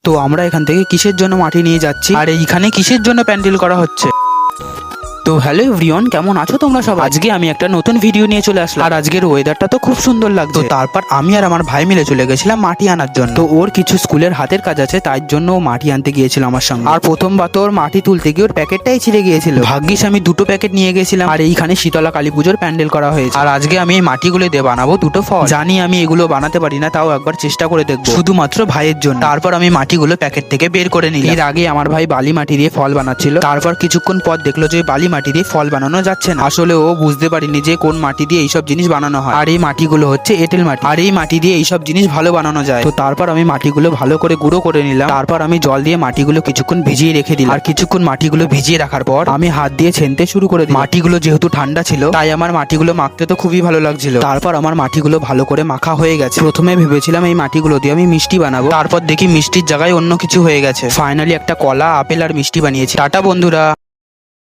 তো আমরা এখান থেকে কিসের জন্য মাটি নিয়ে যাচ্ছি আর এইখানে কিসের জন্য প্যান্ডেল করা হচ্ছে। তো হ্যালো এভরিওয়ান, কেমন আছো তোমরা সব? আজকে আমি একটা নতুন ভিডিও নিয়ে চলে আসলাম। আর আজকের ওয়েদারটা তো খুব সুন্দর লাগছে। তো তারপর আমি আর আমার ভাই মিলে চলে গেছিলাম মাটি আনার জন্য। তো ওর কিছু স্কুলের হাতের কাজ আছে, তাই জন্য ও মাটি আনতে গিয়েছিল আমার সঙ্গে। আর প্রথমবার তো ওর মাটি তুলতে গিয়ে ওর প্যাকেটটাই ছিঁড়ে গিয়েছিল। ভাগ্যিস আমি দুটো প্যাকেট নিয়ে গেছিলাম। আর এইখানে শীতলা কালী পুজোর প্যান্ডেল করা হয়েছে। আর আজকে আমি এই মাটিগুলো দিয়ে বানাবো দুটো ফল। জানি আমি এগুলো বানাতে পারি না, তাও একবার চেষ্টা করে দেখবো, শুধুমাত্র ভাইয়ের জন্য। তারপর আমি মাটিগুলো প্যাকেট থেকে বের করে নিলাম। এর আগে আমার ভাই বালি মাটি দিয়ে ফল বানাচ্ছিল। তারপর কিছুক্ষণ পর দেখলো যে বালি মাটি দিয়ে ফল বানানো যাচ্ছে না। আসলে ও বুঝতে পারিনি যে কোন মাটি দিয়ে এইসব জিনিস বানানো হয়। আর এই মাটিগুলো হচ্ছে এঁটেল মাটি। আর এই মাটি দিয়ে এইসব জিনিস ভালো বানানো যায়। তো তারপর আমি মাটিগুলো ভালো করে গুঁড়ো করে নিলাম। তারপর আমি জল দিয়ে মাটিগুলো কিছুক্ষণ ভিজিয়ে রেখে দিলাম। আর কিছুক্ষণ মাটিগুলো ভিজিয়ে রাখার পর আমি হাত দিয়ে ছেনতে শুরু করে দিই। মাটিগুলো যেহেতু ঠান্ডা ছিল, তাই আমার মাটিগুলো মাখতে তো খুবই ভালো লাগছিল। তারপর আমার মাটিগুলো ভালো করে মাখা হয়ে গেছে। প্রথমে ভেবেছিলাম এই মাটিগুলো দিয়ে আমি মিষ্টি বানাবো, তারপর দেখি মিষ্টির জায়গায় অন্য কিছু হয়ে গেছে। ফাইনালি একটা কলা, আপেল আর মিষ্টি বানিয়েছি। টাটা বন্ধুরা।